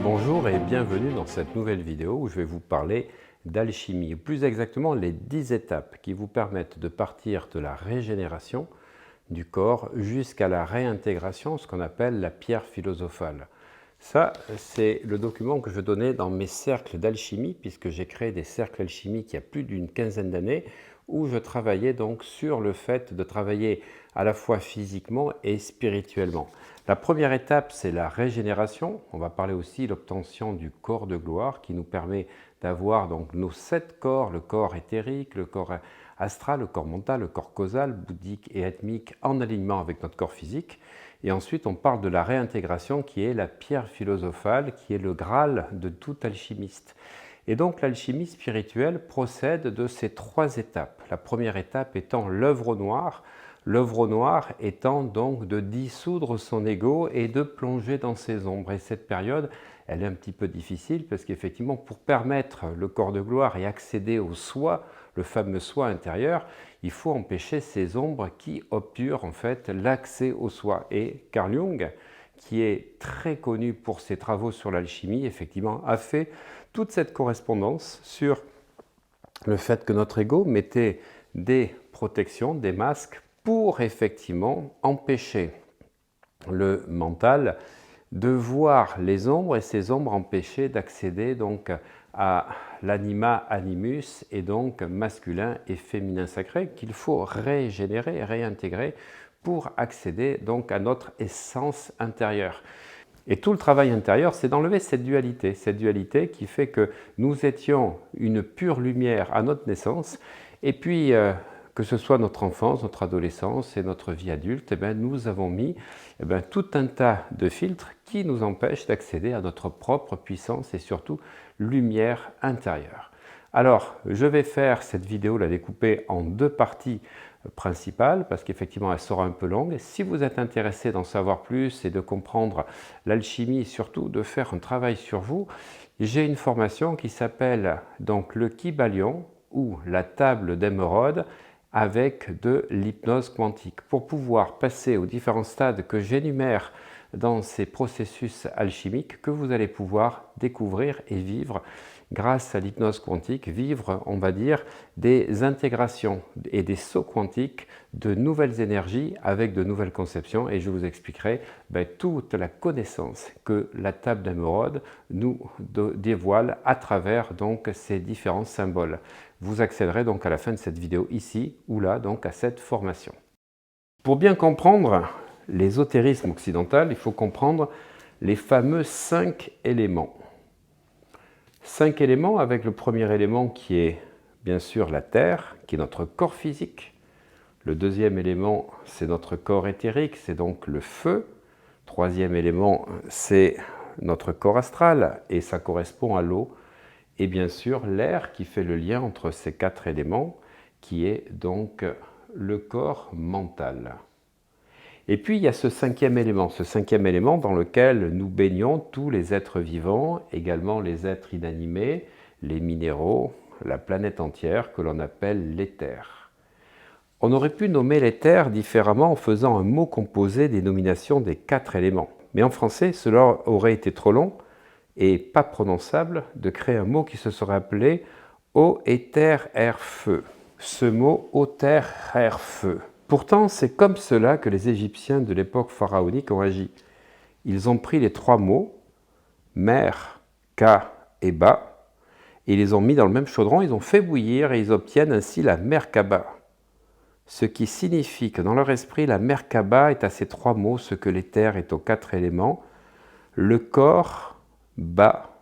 Bonjour et bienvenue dans cette nouvelle vidéo où je vais vous parler d'alchimie, plus exactement les 10 étapes qui vous permettent de partir de la régénération du corps jusqu'à la réintégration, ce qu'on appelle la pierre philosophale. Ça, c'est le document que je donnais dans mes cercles d'alchimie, puisque j'ai créé des cercles alchimiques il y a plus d'une quinzaine d'années, où je travaillais donc sur le fait de travailler à la fois physiquement et spirituellement. La première étape, c'est la régénération. On va parler aussi de l'obtention du corps de gloire qui nous permet d'avoir donc nos 7 corps, le corps éthérique, le corps astral, le corps mental, le corps causal, bouddhique et ethmique en alignement avec notre corps physique. Et ensuite, on parle de la réintégration qui est la pierre philosophale, qui est le Graal de tout alchimiste. Et donc l'alchimie spirituelle procède de ces 3 étapes. La première étape étant l'œuvre noire. L'œuvre noire étant donc de dissoudre son ego et de plonger dans ses ombres. Et cette période, elle est un petit peu difficile parce qu'effectivement, pour permettre le corps de gloire et accéder au soi, le fameux soi intérieur, il faut empêcher ces ombres qui obturent en fait l'accès au soi. Et Carl Jung, qui est très connu pour ses travaux sur l'alchimie, effectivement, a fait toute cette correspondance sur le fait que notre ego mettait des protections, des masques, pour effectivement empêcher le mental de voir les ombres et ces ombres empêcher d'accéder donc à l'anima animus et donc masculin et féminin sacré qu'il faut régénérer, réintégrer pour accéder donc à notre essence intérieure. Et tout le travail intérieur, c'est d'enlever cette dualité qui fait que nous étions une pure lumière à notre naissance, et puis que ce soit notre enfance, notre adolescence et notre vie adulte, nous avons mis tout un tas de filtres qui nous empêchent d'accéder à notre propre puissance et surtout lumière intérieure. Alors, je vais faire cette vidéo, la découper en 2 parties principale parce qu'effectivement elle sera un peu longue. Si vous êtes intéressé d'en savoir plus et de comprendre l'alchimie et surtout de faire un travail sur vous, j'ai une formation qui s'appelle donc le Kybalion ou la table d'émeraude avec de l'hypnose quantique pour pouvoir passer aux différents stades que j'énumère dans ces processus alchimiques que vous allez pouvoir découvrir et vivre grâce à l'hypnose quantique, vivre, on va dire, des intégrations et des sauts quantiques de nouvelles énergies avec de nouvelles conceptions et je vous expliquerai toute la connaissance que la table d'émeraude nous dévoile à travers donc ces différents symboles. Vous accéderez donc à la fin de cette vidéo ici ou là donc à cette formation. Pour bien comprendre l'ésotérisme occidental, il faut comprendre les fameux 5 éléments. 5 éléments avec le premier élément qui est bien sûr la terre, qui est notre corps physique. Le deuxième élément, c'est notre corps éthérique, c'est donc le feu. Troisième élément, c'est notre corps astral et ça correspond à l'eau. Et bien sûr, l'air qui fait le lien entre ces 4 éléments, qui est donc le corps mental. Et puis il y a ce 5e élément dans lequel nous baignons tous les êtres vivants, également les êtres inanimés, les minéraux, la planète entière que l'on appelle l'éther. On aurait pu nommer l'éther différemment en faisant un mot composé des nominations des 4 éléments. Mais en français, cela aurait été trop long et pas prononçable de créer un mot qui se serait appelé eau, éther, air, feu. Ce mot eau, terre, air, feu. Pourtant, c'est comme cela que les Égyptiens de l'époque pharaonique ont agi. Ils ont pris les 3 mots, mer, ka et ba, et ils les ont mis dans le même chaudron, ils ont fait bouillir et ils obtiennent ainsi la Merkaba. Ce qui signifie que dans leur esprit, la Merkaba est à ces 3 mots ce que l'éther est aux 4 éléments. Le corps, ba,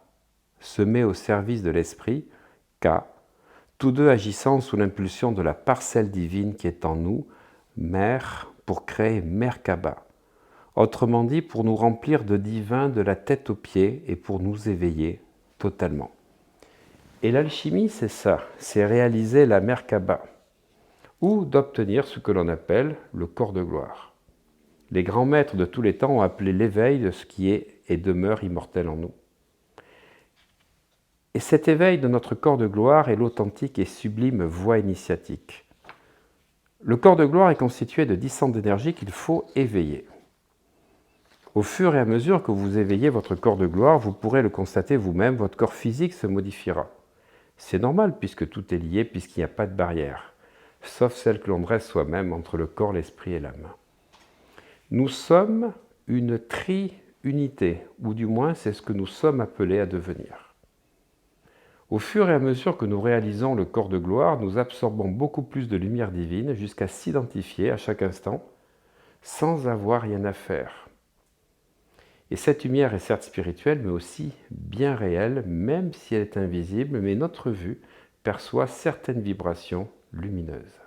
se met au service de l'esprit, ka, tous deux agissant sous l'impulsion de la parcelle divine qui est en nous, Mer, pour créer Merkaba. Autrement dit, pour nous remplir de divin de la tête aux pieds et pour nous éveiller totalement. Et l'alchimie, c'est ça, c'est réaliser la Merkaba, ou d'obtenir ce que l'on appelle le corps de gloire. Les grands maîtres de tous les temps ont appelé l'éveil de ce qui est et demeure immortel en nous. Et cet éveil de notre corps de gloire est l'authentique et sublime voie initiatique. Le corps de gloire est constitué de 10 centres d'énergie qu'il faut éveiller. Au fur et à mesure que vous éveillez votre corps de gloire, vous pourrez le constater vous-même, votre corps physique se modifiera. C'est normal puisque tout est lié, puisqu'il n'y a pas de barrière, sauf celle que l'on dresse soi-même entre le corps, l'esprit et l'âme. Nous sommes une tri-unité, ou du moins c'est ce que nous sommes appelés à devenir. Au fur et à mesure que nous réalisons le corps de gloire, nous absorbons beaucoup plus de lumière divine jusqu'à s'identifier à chaque instant sans avoir rien à faire. Et cette lumière est certes spirituelle, mais aussi bien réelle, même si elle est invisible, mais notre vue perçoit certaines vibrations lumineuses.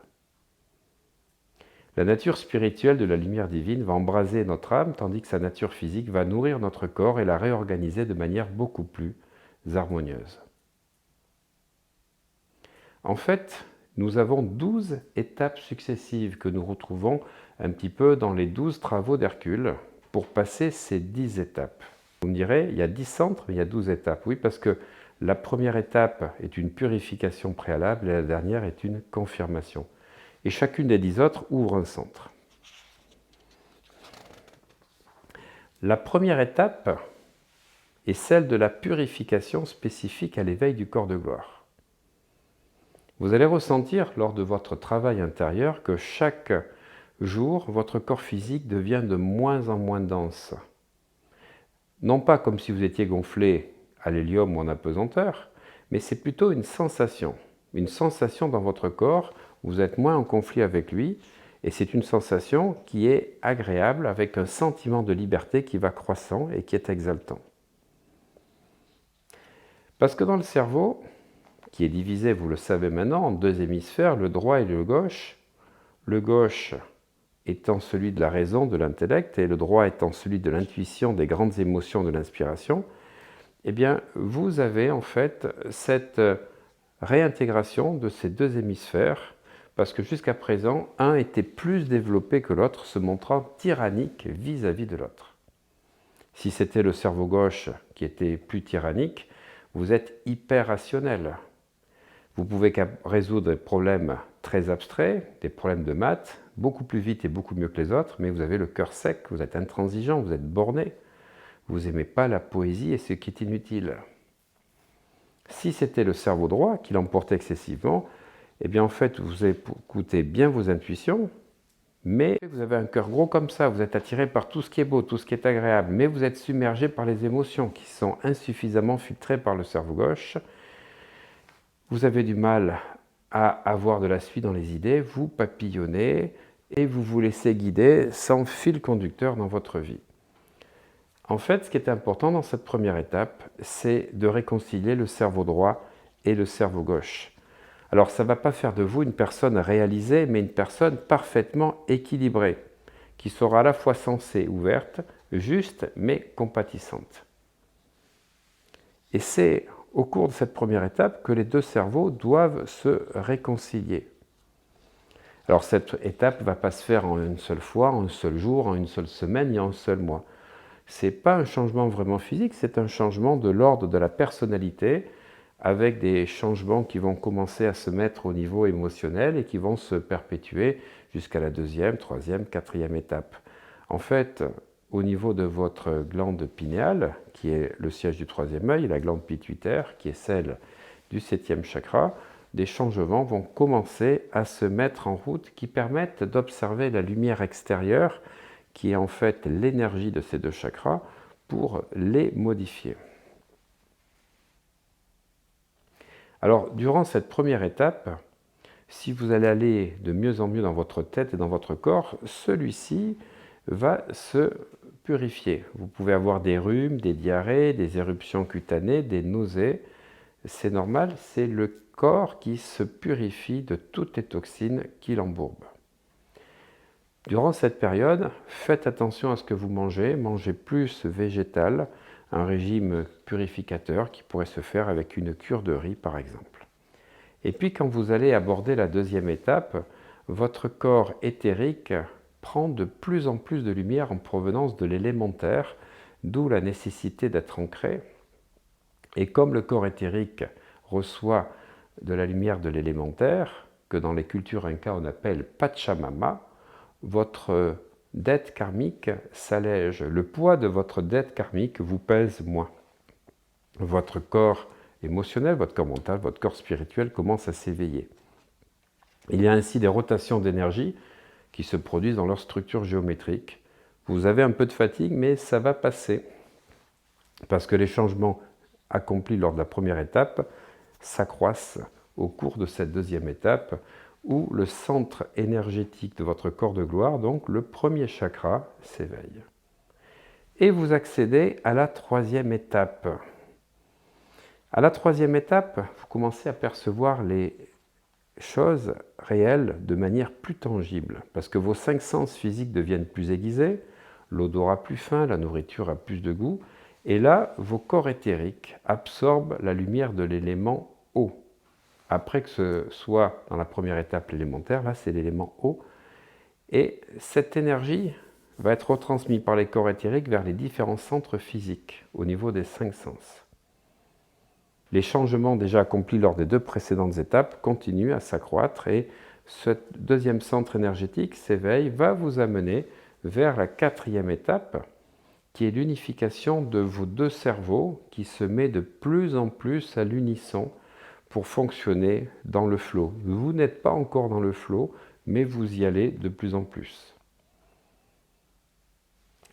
La nature spirituelle de la lumière divine va embraser notre âme, tandis que sa nature physique va nourrir notre corps et la réorganiser de manière beaucoup plus harmonieuse. En fait, nous avons 12 étapes successives que nous retrouvons un petit peu dans les 12 travaux d'Hercule pour passer ces 10 étapes. Vous me direz, il y a 10 centres, mais il y a 12 étapes. Oui, parce que la première étape est une purification préalable et la dernière est une confirmation. Et chacune des 10 autres ouvre un centre. La première étape est celle de la purification spécifique à l'éveil du corps de gloire. Vous allez ressentir lors de votre travail intérieur que chaque jour, votre corps physique devient de moins en moins dense. Non pas comme si vous étiez gonflé à l'hélium ou en apesanteur, mais c'est plutôt une sensation dans votre corps, vous êtes moins en conflit avec lui, et c'est une sensation qui est agréable, avec un sentiment de liberté qui va croissant et qui est exaltant. Parce que dans le cerveau, qui est divisé, vous le savez maintenant, en deux hémisphères, le droit et le gauche étant celui de la raison, de l'intellect, et le droit étant celui de l'intuition, des grandes émotions, de l'inspiration, eh bien, vous avez en fait cette réintégration de ces deux hémisphères, parce que jusqu'à présent, un était plus développé que l'autre, se montrant tyrannique vis-à-vis de l'autre. Si c'était le cerveau gauche qui était plus tyrannique, vous êtes hyper rationnel. Vous pouvez résoudre des problèmes très abstraits, des problèmes de maths, beaucoup plus vite et beaucoup mieux que les autres, mais vous avez le cœur sec, vous êtes intransigeant, vous êtes borné. Vous n'aimez pas la poésie et ce qui est inutile. Si c'était le cerveau droit qui l'emportait excessivement, eh bien en fait vous écoutez bien vos intuitions, mais vous avez un cœur gros comme ça, vous êtes attiré par tout ce qui est beau, tout ce qui est agréable, mais vous êtes submergé par les émotions qui sont insuffisamment filtrées par le cerveau gauche. Vous avez du mal à avoir de la suite dans les idées, vous papillonnez et vous vous laissez guider sans fil conducteur dans votre vie. En fait, ce qui est important dans cette première étape, c'est de réconcilier le cerveau droit et le cerveau gauche. Alors, ça ne va pas faire de vous une personne réalisée, mais une personne parfaitement équilibrée, qui sera à la fois sensée, ouverte, juste, mais compatissante. Et c'est au cours de cette première étape que les deux cerveaux doivent se réconcilier. Alors, cette étape ne va pas se faire en une seule fois, en un seul jour, en une seule semaine et en un seul mois. Ce n'est pas un changement vraiment physique, c'est un changement de l'ordre de la personnalité, avec des changements qui vont commencer à se mettre au niveau émotionnel et qui vont se perpétuer jusqu'à la deuxième, troisième, quatrième étape. En fait, au niveau de votre glande pinéale, qui est le siège du troisième œil, et la glande pituitaire, qui est celle du septième chakra, des changements vont commencer à se mettre en route qui permettent d'observer la lumière extérieure, qui est en fait l'énergie de ces deux chakras, pour les modifier. Alors, durant cette première étape, si vous allez aller de mieux en mieux dans votre tête et dans votre corps, celui-ci va se purifier. Vous pouvez avoir des rhumes, des diarrhées, des éruptions cutanées, des nausées. C'est normal, c'est le corps qui se purifie de toutes les toxines qui l'embourbent. Durant cette période, faites attention à ce que vous mangez. Mangez plus végétal, un régime purificateur qui pourrait se faire avec une cure de riz par exemple. Et puis quand vous allez aborder la deuxième étape, votre corps éthérique prend de plus en plus de lumière en provenance de l'élémentaire, d'où la nécessité d'être ancré. Et comme le corps éthérique reçoit de la lumière de l'élémentaire, que dans les cultures incas on appelle Pachamama, votre dette karmique s'allège. Le poids de votre dette karmique vous pèse moins. Votre corps émotionnel, votre corps mental, votre corps spirituel commence à s'éveiller. Il y a ainsi des rotations d'énergie qui se produisent dans leur structure géométrique. Vous avez un peu de fatigue, mais ça va passer. Parce que les changements accomplis lors de la première étape s'accroissent au cours de cette deuxième étape, où le centre énergétique de votre corps de gloire, donc le premier chakra, s'éveille. Et vous accédez à la troisième étape. À la troisième étape, vous commencez à percevoir les choses réelles de manière plus tangible, parce que vos 5 sens physiques deviennent plus aiguisés, l'odorat plus fin, la nourriture a plus de goût, et là, vos corps éthériques absorbent la lumière de l'élément eau. Après que ce soit dans la première étape l'élémentaire, là c'est l'élément eau, et cette énergie va être retransmise par les corps éthériques vers les différents centres physiques au niveau des 5 sens. Les changements déjà accomplis lors des 2 précédentes étapes continuent à s'accroître et ce deuxième centre énergétique s'éveille, va vous amener vers la 4e étape qui est l'unification de vos 2 cerveaux qui se met de plus en plus à l'unisson pour fonctionner dans le flow. Vous n'êtes pas encore dans le flow, mais vous y allez de plus en plus.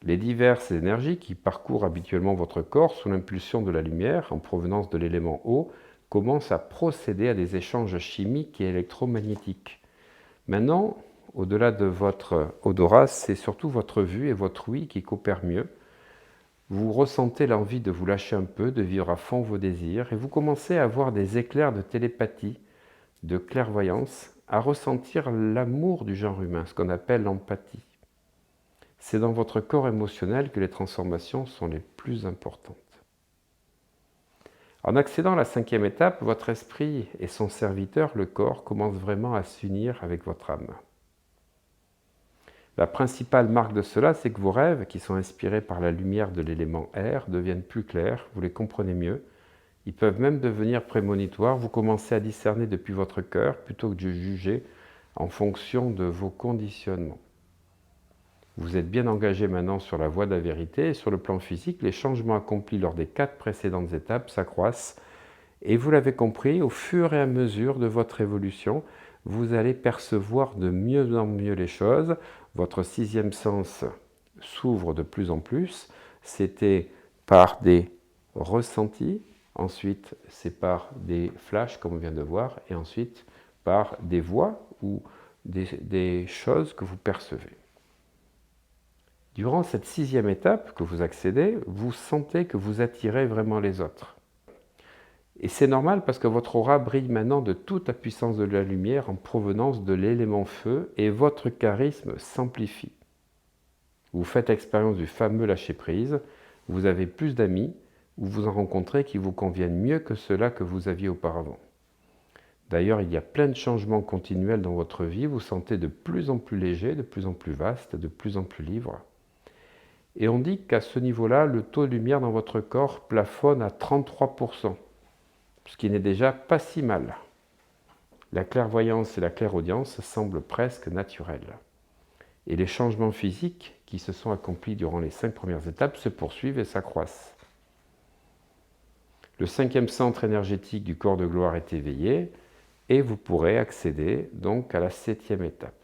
Les diverses énergies qui parcourent habituellement votre corps sous l'impulsion de la lumière en provenance de l'élément eau commencent à procéder à des échanges chimiques et électromagnétiques. Maintenant, au-delà de votre odorat, c'est surtout votre vue et votre ouïe qui coopèrent mieux. Vous ressentez l'envie de vous lâcher un peu, de vivre à fond vos désirs et vous commencez à avoir des éclairs de télépathie, de clairvoyance, à ressentir l'amour du genre humain, ce qu'on appelle l'empathie. C'est dans votre corps émotionnel que les transformations sont les plus importantes. En accédant à la 5e étape, votre esprit et son serviteur, le corps, commencent vraiment à s'unir avec votre âme. La principale marque de cela, c'est que vos rêves, qui sont inspirés par la lumière de l'élément air, deviennent plus clairs, vous les comprenez mieux. Ils peuvent même devenir prémonitoires, vous commencez à discerner depuis votre cœur plutôt que de juger en fonction de vos conditionnements. Vous êtes bien engagé maintenant sur la voie de la vérité et sur le plan physique, les changements accomplis lors des 4 précédentes étapes s'accroissent et vous l'avez compris, au fur et à mesure de votre évolution, vous allez percevoir de mieux en mieux les choses. Votre 6e sens s'ouvre de plus en plus. C'était par des ressentis, ensuite c'est par des flashs comme on vient de voir et ensuite par des voix ou des choses que vous percevez. Durant cette 6e étape que vous accédez, vous sentez que vous attirez vraiment les autres. Et c'est normal parce que votre aura brille maintenant de toute la puissance de la lumière en provenance de l'élément feu et votre charisme s'amplifie. Vous faites expérience du fameux lâcher-prise, vous avez plus d'amis ou vous en rencontrez qui vous conviennent mieux que ceux-là que vous aviez auparavant. D'ailleurs, il y a plein de changements continuels dans votre vie, vous sentez de plus en plus léger, de plus en plus vaste, de plus en plus libre. Et on dit qu'à ce niveau-là, le taux de lumière dans votre corps plafonne à 33%, ce qui n'est déjà pas si mal. La clairvoyance et la clairaudience semblent presque naturelles. Et les changements physiques qui se sont accomplis durant les 5 premières étapes se poursuivent et s'accroissent. Le 5e centre énergétique du corps de gloire est éveillé et vous pourrez accéder donc à la 7e étape.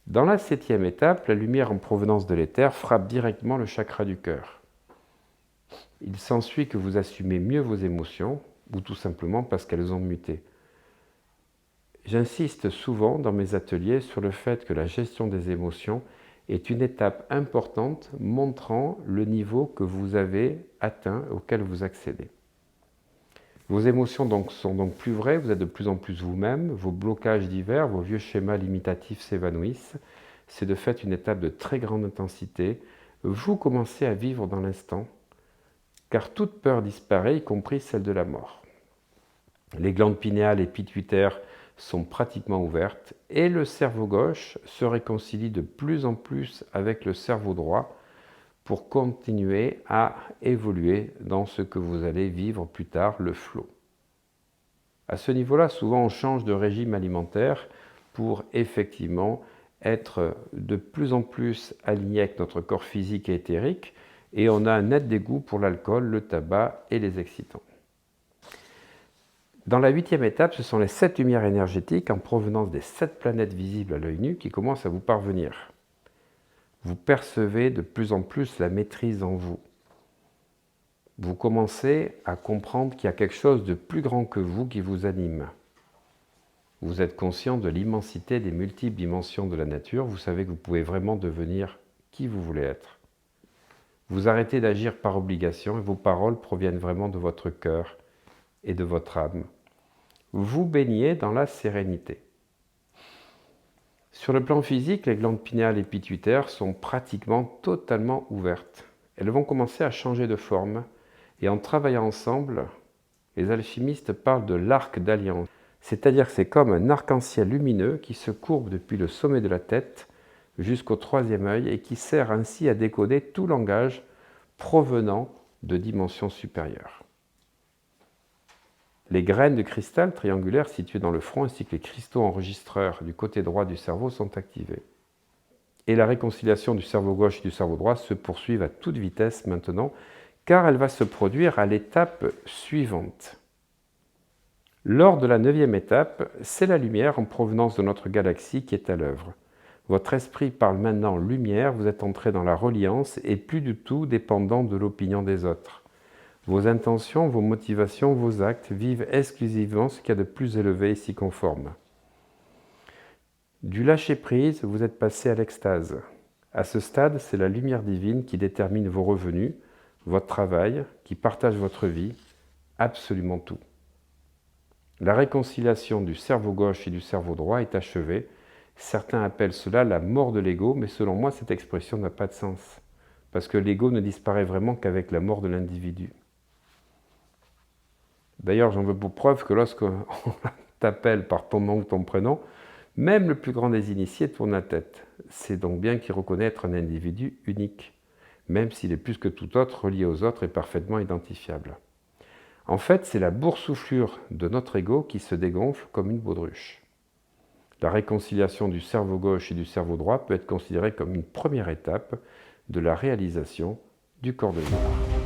Dans la 7e étape, la lumière en provenance de l'éther frappe directement le chakra du cœur. Il s'ensuit que vous assumez mieux vos émotions, ou tout simplement parce qu'elles ont muté. J'insiste souvent dans mes ateliers sur le fait que la gestion des émotions est une étape importante montrant le niveau que vous avez atteint, auquel vous accédez. Vos émotions sont donc plus vraies, vous êtes de plus en plus vous-même, vos blocages divers, vos vieux schémas limitatifs s'évanouissent. C'est de fait une étape de très grande intensité. Vous commencez à vivre dans l'instant, car toute peur disparaît, y compris celle de la mort. Les glandes pinéales et pituitaires sont pratiquement ouvertes et le cerveau gauche se réconcilie de plus en plus avec le cerveau droit pour continuer à évoluer dans ce que vous allez vivre plus tard, le flow. À ce niveau-là, souvent on change de régime alimentaire pour effectivement être de plus en plus aligné avec notre corps physique et éthérique, et on a un net dégoût pour l'alcool, le tabac et les excitants. Dans la 8e étape, ce sont les 7 lumières énergétiques en provenance des 7 planètes visibles à l'œil nu qui commencent à vous parvenir. Vous percevez de plus en plus la maîtrise en vous. Vous commencez à comprendre qu'il y a quelque chose de plus grand que vous qui vous anime. Vous êtes conscient de l'immensité des multiples dimensions de la nature. Vous savez que vous pouvez vraiment devenir qui vous voulez être. Vous arrêtez d'agir par obligation et vos paroles proviennent vraiment de votre cœur et de votre âme. Vous baignez dans la sérénité. Sur le plan physique, les glandes pinéales et pituitaires sont pratiquement totalement ouvertes. Elles vont commencer à changer de forme et en travaillant ensemble, les alchimistes parlent de l'arc d'alliance. C'est-à-dire que c'est comme un arc-en-ciel lumineux qui se courbe depuis le sommet de la tête jusqu'au 3e œil et qui sert ainsi à décoder tout langage provenant de dimensions supérieures. Les graines de cristal triangulaires situées dans le front ainsi que les cristaux enregistreurs du côté droit du cerveau sont activés. Et la réconciliation du cerveau gauche et du cerveau droit se poursuivent à toute vitesse maintenant, car elle va se produire à l'étape suivante. Lors de la 9e étape, c'est la lumière en provenance de notre galaxie qui est à l'œuvre. Votre esprit parle maintenant lumière, vous êtes entré dans la reliance et plus du tout dépendant de l'opinion des autres. Vos intentions, vos motivations, vos actes vivent exclusivement ce qu'il y a de plus élevé et s'y conforme. Du lâcher-prise, vous êtes passé à l'extase. À ce stade, c'est la lumière divine qui détermine vos revenus, votre travail, qui partage votre vie, absolument tout. La réconciliation du cerveau gauche et du cerveau droit est achevée. Certains appellent cela la mort de l'ego, mais selon moi, cette expression n'a pas de sens, parce que l'ego ne disparaît vraiment qu'avec la mort de l'individu. D'ailleurs, j'en veux pour preuve que lorsqu'on t'appelle par ton nom ou ton prénom, même le plus grand des initiés tourne la tête. C'est donc bien qu'il reconnaît être un individu unique, même s'il est plus que tout autre relié aux autres et parfaitement identifiable. En fait, c'est la boursouflure de notre ego qui se dégonfle comme une baudruche. La réconciliation du cerveau gauche et du cerveau droit peut être considérée comme une première étape de la réalisation du corps de lumière.